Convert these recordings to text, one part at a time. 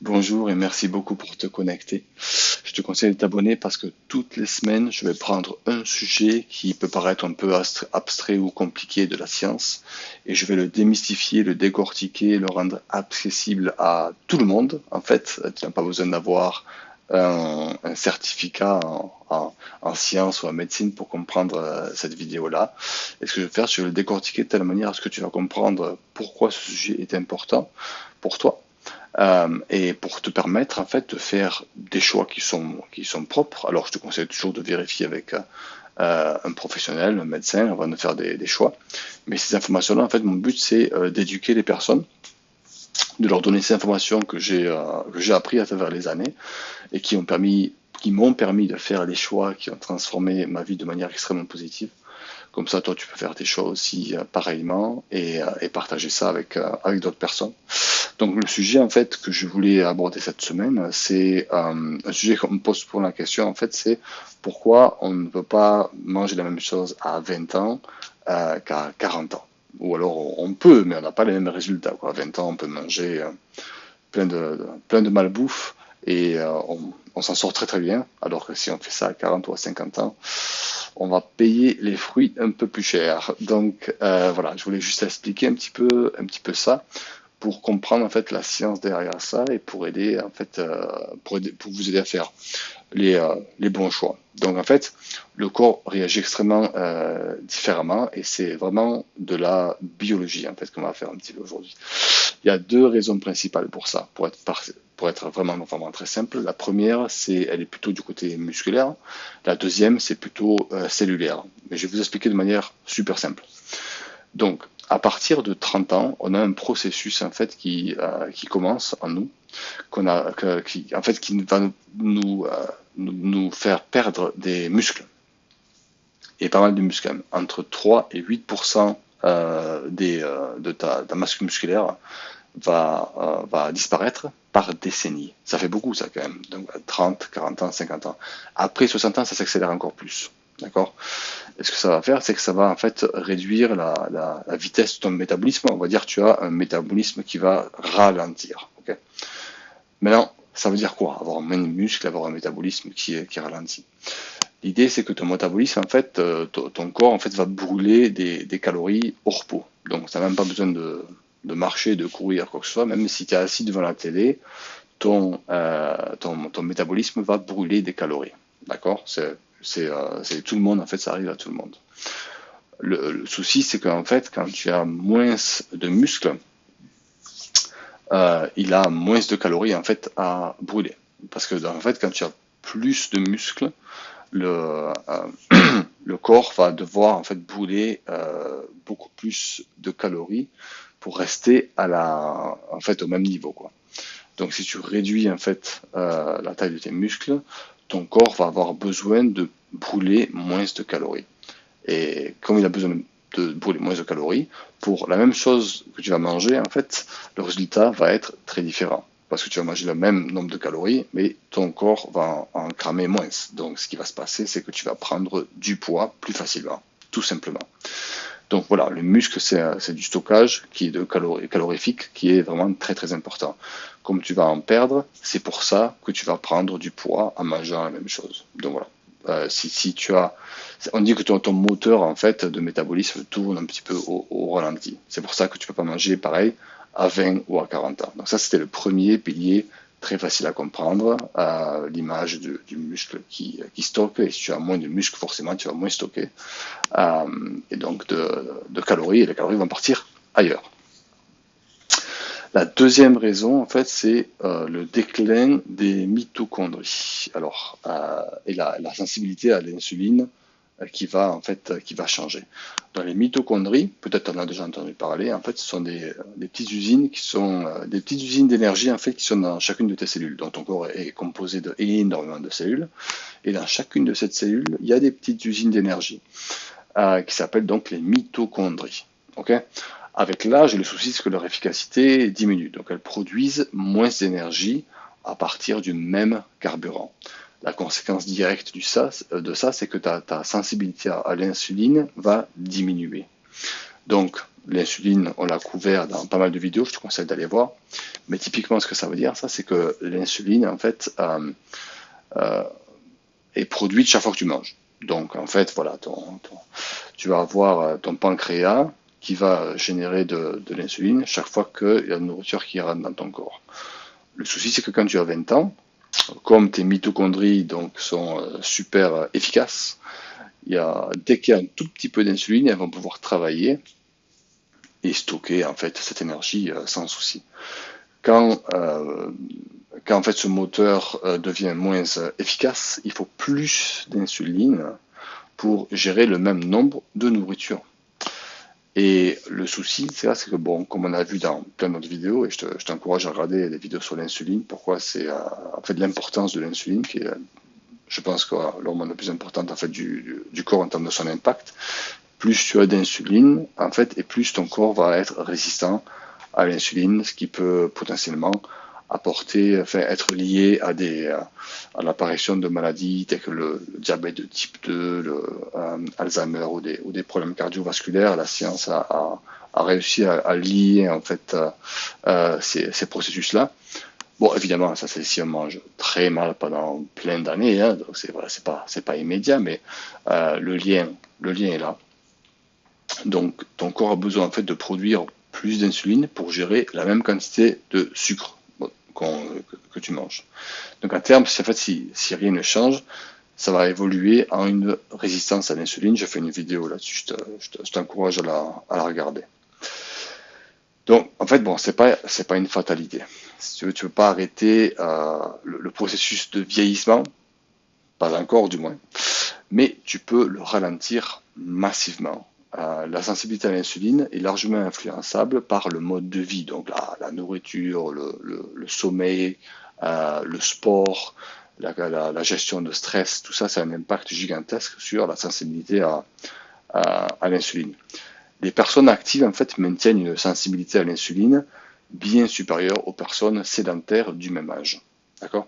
Bonjour et merci beaucoup pour te connecter. Je te conseille de t'abonner parce que toutes les semaines, je vais prendre un sujet qui peut paraître un peu abstrait ou compliqué de la science et je vais le démystifier, le décortiquer, le rendre accessible à tout le monde. En fait, tu n'as pas besoin d'avoir un certificat en sciences ou en médecine pour comprendre cette vidéo-là. Et ce que je vais faire, je vais le décortiquer de telle manière à ce que tu vas comprendre pourquoi ce sujet est important pour toi et pour te permettre en fait de faire des choix qui sont propres. Alors je te conseille toujours de vérifier avec un professionnel, un médecin, avant de faire des choix. Mais ces informations-là, en fait, mon but c'est d'éduquer les personnes, de leur donner ces informations que j'ai appris à travers les années et qui m'ont permis de faire les choix qui ont transformé ma vie de manière extrêmement positive. Comme ça, toi, tu peux faire tes choix aussi pareillement et partager ça avec d'autres personnes. Donc le sujet en fait que je voulais aborder cette semaine, c'est un sujet qu'on me pose pour la question en fait, c'est pourquoi on ne peut pas manger la même chose à 20 ans qu'à 40 ans. Ou alors on peut, mais on n'a pas les mêmes résultats, quoi. À 20 ans, on peut manger plein de malbouffe et on s'en sort très très bien, alors que si on fait ça à 40 ou à 50 ans, on va payer les fruits un peu plus cher. Donc voilà, je voulais juste expliquer un petit peu ça pour comprendre en fait la science derrière ça et pour aider en fait pour vous aider à faire les bons choix. Donc en fait, le corps réagit extrêmement différemment et c'est vraiment de la biologie en fait qu'on va faire un petit peu aujourd'hui. Il y a deux raisons principales pour ça, pour être vraiment très simple. La première, elle est plutôt du côté musculaire. La deuxième, c'est plutôt cellulaire. Mais je vais vous expliquer de manière super simple. Donc, à partir de 30 ans, on a un processus en fait qui commence en nous, qui va nous faire perdre des muscles et pas mal de muscles, même. Entre 3 et 8% de ta masse musculaire va disparaître par décennie. Ça fait beaucoup, ça, quand même. Donc, 30, 40 ans, 50 ans. Après 60 ans, ça s'accélère encore plus. D'accord? Et ce que ça va faire, c'est que ça va en fait réduire la vitesse de ton métabolisme. On va dire que tu as un métabolisme qui va ralentir. Okay. Maintenant, ça veut dire quoi? Avoir moins de muscles, avoir un métabolisme qui ralentit. L'idée, c'est que ton métabolisme, en fait, ton corps, en fait, va brûler des calories au repos. Donc, ça n'a même pas besoin de marcher, de courir, quoi que ce soit. Même si tu es assis devant la télé, ton métabolisme va brûler des calories. D'accord? C'est tout le monde, en fait, ça arrive à tout le monde. Le souci, c'est qu'en fait, quand tu as moins de muscles, il a moins de calories en fait à brûler. Parce que en fait, quand tu as plus de muscles, le corps va devoir en fait brûler beaucoup plus de calories pour rester au même niveau, quoi. Donc si tu réduis en fait la taille de tes muscles, ton corps va avoir besoin de brûler moins de calories. Et comme il a besoin de brûler moins de calories, pour la même chose que tu vas manger, en fait, le résultat va être très différent. Parce que tu vas manger le même nombre de calories, mais ton corps va en cramer moins. Donc, ce qui va se passer, c'est que tu vas prendre du poids plus facilement, tout simplement. Donc voilà, le muscle, c'est du stockage qui est calorifique, qui est vraiment très très important. Comme tu vas en perdre, c'est pour ça que tu vas prendre du poids en mangeant la même chose. Donc voilà. Si tu as, on dit que ton moteur en fait de métabolisme tourne un petit peu au ralenti. C'est pour ça que tu peux pas manger pareil à 20 ou à 40 ans. Donc ça c'était le premier pilier très facile à comprendre, l'image du muscle qui stocke. Et si tu as moins de muscles, forcément tu vas moins stocker et donc de calories, et les calories vont partir ailleurs. La deuxième raison, en fait, c'est le déclin des mitochondries. Alors, et la sensibilité à l'insuline qui va changer. Dans les mitochondries, peut-être on a déjà entendu parler, en fait, ce sont des petites usines qui sont des petites usines d'énergie en fait qui sont dans chacune de tes cellules. Donc ton corps est composé d'énormément de cellules, et dans chacune de ces cellules, il y a des petites usines d'énergie qui s'appellent donc les mitochondries. Okay. Avec l'âge, le souci, c'est que leur efficacité diminue. Donc, elles produisent moins d'énergie à partir du même carburant. La conséquence directe de ça, c'est que ta sensibilité à l'insuline va diminuer. Donc, l'insuline, on l'a couvert dans pas mal de vidéos, je te conseille d'aller voir. Mais typiquement, ce que ça veut dire, ça, c'est que l'insuline, en fait, est produite chaque fois que tu manges. Donc, en fait, voilà, tu vas avoir ton pancréas qui va générer de l'insuline chaque fois qu'il y a de la nourriture qui rentre dans ton corps. Le souci, c'est que quand tu as 20 ans, comme tes mitochondries donc, sont super efficaces, dès qu'il y a un tout petit peu d'insuline, elles vont pouvoir travailler et stocker en fait cette énergie sans souci. Quand en fait ce moteur devient moins efficace, il faut plus d'insuline pour gérer le même nombre de nourriture. Et le souci, c'est que bon, comme on a vu dans plein d'autres vidéos, et je t'encourage à regarder des vidéos sur l'insuline, pourquoi c'est en fait l'importance de l'insuline qui est, je pense, que l'hormone la plus importante en fait du corps en termes de son impact. Plus tu as d'insuline, en fait, et plus ton corps va être résistant à l'insuline, ce qui peut potentiellement être lié à l'apparition de maladies telles que le diabète de type 2, Alzheimer ou des problèmes cardiovasculaires. La science a réussi à lier en fait ces processus-là. Bon, évidemment, ça c'est si on mange très mal pendant plein d'années, hein, donc c'est pas immédiat, mais le lien est là. Donc, ton corps a besoin en fait de produire plus d'insuline pour gérer la même quantité de sucre que tu manges. Donc, à terme, si rien ne change, ça va évoluer en une résistance à l'insuline. J'ai fait une vidéo là-dessus, je t'encourage à la regarder. Donc, en fait, bon, c'est pas une fatalité. Si tu veux pas arrêter le processus de vieillissement, pas encore du moins, mais tu peux le ralentir massivement. La sensibilité à l'insuline est largement influençable par le mode de vie, donc la nourriture, le sommeil, le sport, la gestion de stress, tout ça, c'est un impact gigantesque sur la sensibilité à l'insuline. Les personnes actives, en fait, maintiennent une sensibilité à l'insuline bien supérieure aux personnes sédentaires du même âge. D'accord ?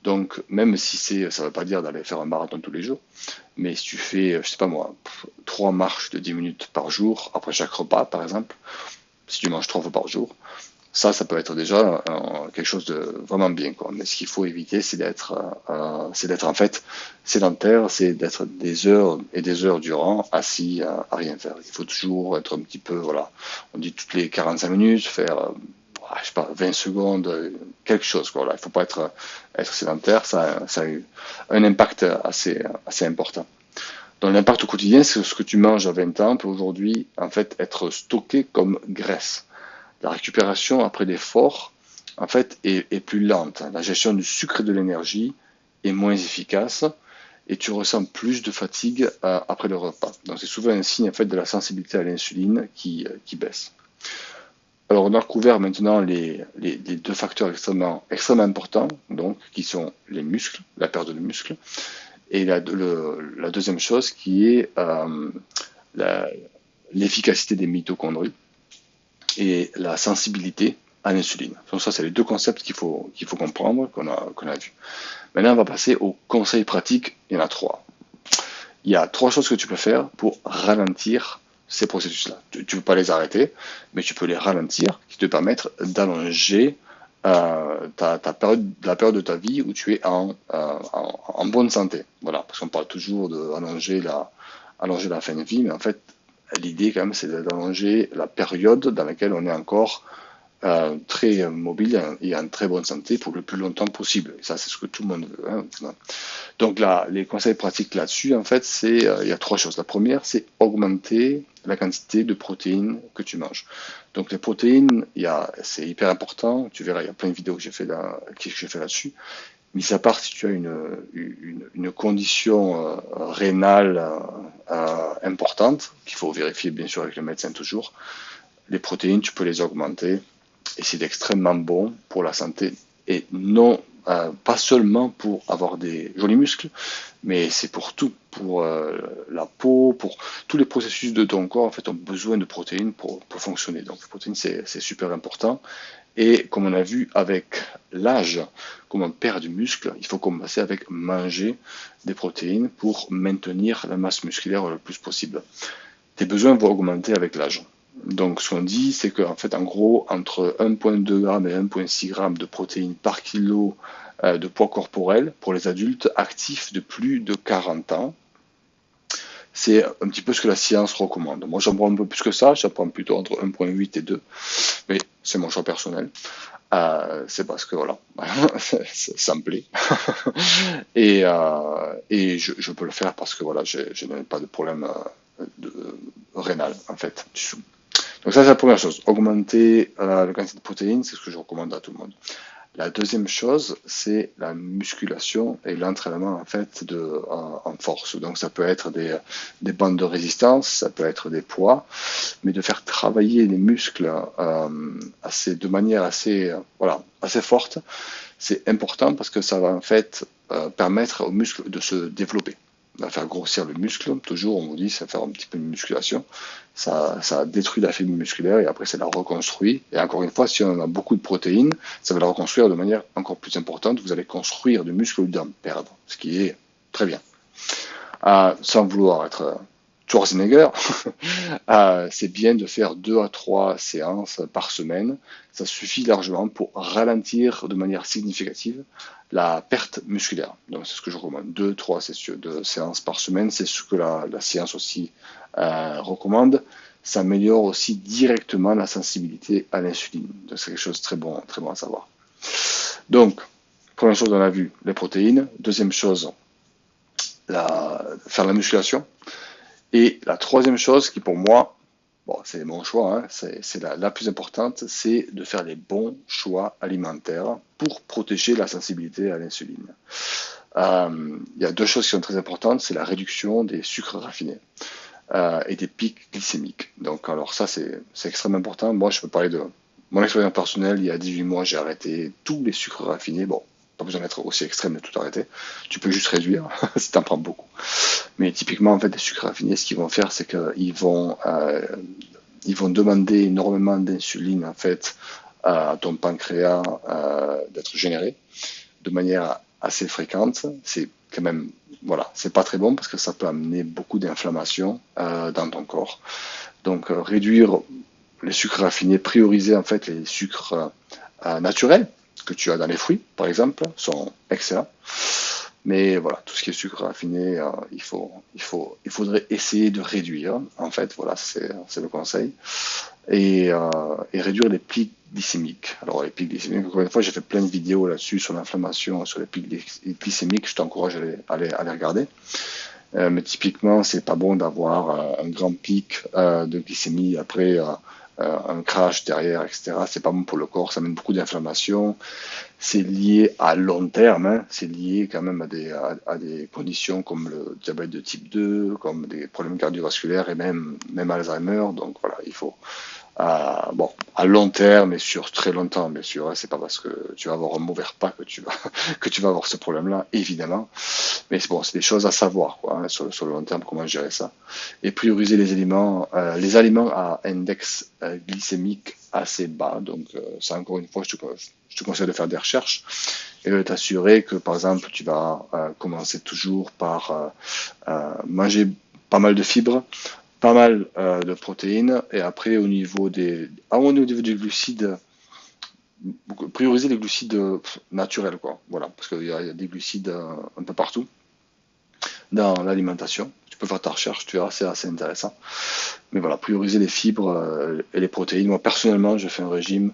Donc, même si ça ne veut pas dire d'aller faire un marathon tous les jours, mais si tu fais, je sais pas moi, 3 marches de 10 minutes par jour, après chaque repas, par exemple, si tu manges 3 fois par jour, ça peut être déjà quelque chose de vraiment bien, quoi. Mais ce qu'il faut éviter, c'est d'être en fait sédentaire, c'est d'être des heures et des heures durant assis à rien faire. Il faut toujours être un petit peu, voilà, on dit toutes les 45 minutes, faire je sais pas, 20 secondes, quelque chose, quoi. Là, il ne faut pas être sédentaire, ça a eu un impact assez important. Donc l'impact au quotidien, c'est ce que tu manges à 20 ans peut aujourd'hui en fait être stocké comme graisse. La récupération après l'effort, en fait, est plus lente. La gestion du sucre et de l'énergie est moins efficace et tu ressens plus de fatigue après le repas. Donc c'est souvent un signe en fait de la sensibilité à l'insuline qui baisse. Alors on a recouvert maintenant les deux facteurs extrêmement importants, donc qui sont les muscles, la perte de muscles, et la deuxième chose qui est l'efficacité des mitochondries et la sensibilité à l'insuline. Donc ça, c'est les deux concepts qu'il faut comprendre, qu'on a vus. Maintenant, on va passer aux conseils pratiques. Il y en a 3. Il y a 3 choses que tu peux faire pour ralentir ces processus-là. Tu ne peux pas les arrêter, mais tu peux les ralentir, qui te permettent d'allonger la période de ta vie où tu es en bonne santé. Voilà, parce qu'on parle toujours d'allonger la fin de vie, mais en fait, l'idée quand même, c'est d'allonger la période dans laquelle on est encore très mobile et en très bonne santé pour le plus longtemps possible. Et ça, c'est ce que tout le monde veut. Hein. Donc là, les conseils pratiques là-dessus, en fait, il y a 3 choses. La première, c'est augmenter la quantité de protéines que tu manges. Donc les protéines, c'est hyper important. Tu verras, il y a plein de vidéos que j'ai fait là-dessus. Mis à part si tu as une condition rénale importante, qu'il faut vérifier bien sûr avec le médecin toujours, les protéines, tu peux les augmenter et c'est extrêmement bon pour la santé et non pas seulement pour avoir des jolis muscles, mais c'est pour tout, pour la peau, pour tous les processus de ton corps en fait ont besoin de protéines pour fonctionner. Donc les protéines c'est super important. Et comme on a vu avec l'âge, comme on perd du muscle, il faut commencer avec manger des protéines pour maintenir la masse musculaire le plus possible. Tes besoins vont augmenter avec l'âge. Donc, ce qu'on dit, c'est qu'en fait, en gros, entre 1,2 g et 1,6 g de protéines par kilo de poids corporel pour les adultes actifs de plus de 40 ans, c'est un petit peu ce que la science recommande. Moi, j'en prends un peu plus que ça, j'en prends plutôt entre 1,8 et 2, mais c'est mon choix personnel. C'est parce que voilà, ça me plaît. Et je peux le faire parce que voilà, je n'ai pas de problème rénal, en fait, du tout. Donc ça, c'est la première chose. Augmenter le quantité de protéines, c'est ce que je recommande à tout le monde. La deuxième chose, c'est la musculation et l'entraînement en fait en force. Donc ça peut être des bandes de résistance, ça peut être des poids, mais de faire travailler les muscles de manière assez forte, c'est important parce que ça va en fait permettre aux muscles de se développer. On va faire grossir le muscle, toujours on vous dit, ça va faire un petit peu de musculation, ça détruit la fibre musculaire et après ça la reconstruit. Et encore une fois, si on a beaucoup de protéines, ça va la reconstruire de manière encore plus importante. Vous allez construire du muscle au lieu d'en perdre, ce qui est très bien. Sans vouloir être Schwarzenegger, c'est bien de faire 2 à 3 séances par semaine. Ça suffit largement pour ralentir de manière significative la perte musculaire. Donc c'est ce que je recommande. 2 à 3 séances par semaine, c'est ce que la science aussi recommande. Ça améliore aussi directement la sensibilité à l'insuline. Donc c'est quelque chose de très bon à savoir. Donc, première chose, on a vu les protéines. Deuxième chose, faire la musculation. Et la troisième chose qui pour moi, bon, c'est mon choix, hein, c'est la plus importante, c'est de faire les bons choix alimentaires pour protéger la sensibilité à l'insuline. Il y a deux choses qui sont très importantes, c'est la réduction des sucres raffinés et des pics glycémiques. Donc alors ça c'est extrêmement important. Moi je peux parler de mon expérience personnelle, il y a 18 mois j'ai arrêté tous les sucres raffinés. Bon, pas besoin d'être aussi extrême de tout arrêter, tu peux juste réduire si tu en prends beaucoup. Mais typiquement, en fait, les sucres raffinés, ce qu'ils vont faire, c'est qu'ils ils vont demander énormément d'insuline, en fait, à ton pancréas d'être généré de manière assez fréquente. C'est quand même, voilà, c'est pas très bon parce que ça peut amener beaucoup d'inflammation dans ton corps. Donc, réduire les sucres raffinés, prioriser, en fait, les sucres naturels que tu as dans les fruits, par exemple, sont excellents. Mais voilà, tout ce qui est sucre raffiné, il faudrait essayer de réduire. En fait, voilà, c'est le conseil. Et réduire les pics glycémiques. Alors, les pics glycémiques, encore une fois, j'ai fait plein de vidéos là-dessus sur l'inflammation, sur les pics glycémiques. Je t'encourage à les regarder. Mais typiquement, c'est pas bon d'avoir un grand pic de glycémie après un crash derrière, etc. C'est pas bon pour le corps, ça amène beaucoup d'inflammation. C'est lié à long terme, hein. C'est lié quand même à des conditions comme le diabète de type 2, comme des problèmes cardiovasculaires et même Alzheimer. Donc voilà, il faut bon, à long terme et sur très longtemps, bien sûr. Hein, c'est pas parce que tu vas avoir un mauvais repas que tu vas avoir ce problème-là, évidemment. Mais c'est bon, c'est des choses à savoir, quoi, hein, sur le long terme, comment gérer ça. Et prioriser les aliments à index glycémique assez bas. Donc, ça, encore une fois, je te conseille de faire des recherches et de t'assurer que, par exemple, tu vas commencer toujours par manger pas mal de fibres, pas mal de protéines, et après, au niveau au niveau des glucides, prioriser les glucides naturels, quoi. Voilà, parce qu'il y a des glucides un peu partout dans l'alimentation. Tu peux faire ta recherche, tu verras, c'est assez intéressant. Mais voilà, prioriser les fibres et les protéines. Moi, personnellement, je fais un régime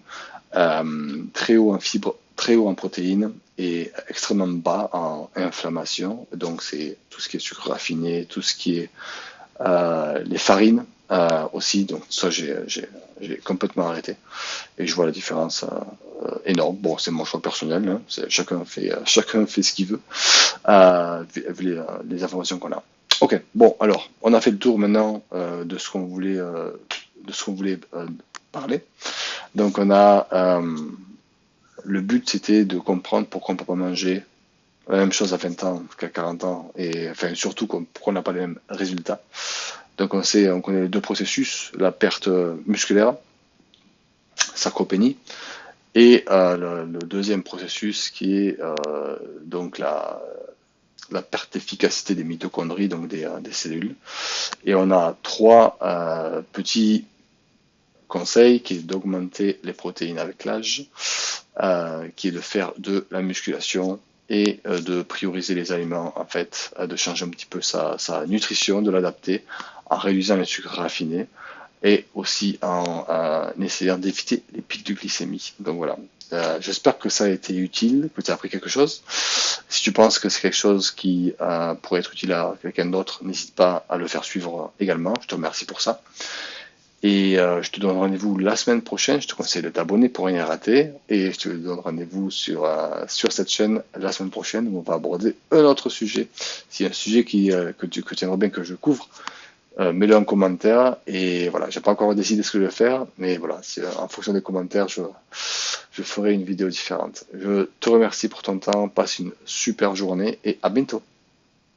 très haut en fibres, très haut en protéines et extrêmement bas en inflammation. Donc, c'est tout ce qui est sucre raffiné, tout ce qui est les farines aussi. Donc, ça, j'ai complètement arrêté. Et je vois la différence énorme. Bon, c'est mon choix personnel. Hein. Chacun fait ce qu'il veut vu les informations qu'on a. Ok, bon, alors, on a fait le tour maintenant de ce qu'on voulait, parler. Donc, le but, c'était de comprendre pourquoi on ne peut pas manger la même chose à 20 ans qu'à 40 ans, et enfin, surtout pourquoi on n'a pas les mêmes résultats. Donc, on connaît les deux processus, la perte musculaire, sarcopénie, et le deuxième processus qui est donc la perte d'efficacité des mitochondries, donc des cellules. Et on a trois petits conseil qui est d'augmenter les protéines avec l'âge, qui est de faire de la musculation et de prioriser les aliments, en fait, de changer un petit peu sa nutrition, de l'adapter en réduisant les sucres raffinés et aussi en essayant d'éviter les pics de glycémie. Donc voilà, j'espère que ça a été utile, que tu as appris quelque chose. Si tu penses que c'est quelque chose qui pourrait être utile à quelqu'un d'autre, n'hésite pas à le faire suivre également. Je te remercie pour ça. Et je te donne rendez-vous la semaine prochaine. Je te conseille de t'abonner pour rien rater. Et je te donne rendez-vous sur cette chaîne la semaine prochaine où on va aborder un autre sujet. S'il y a un sujet que tu aimerais bien que je couvre, mets-le en commentaire. Et voilà, j'ai pas encore décidé ce que je vais faire. Mais voilà, en fonction des commentaires, je ferai une vidéo différente. Je te remercie pour ton temps. Passe une super journée et à bientôt.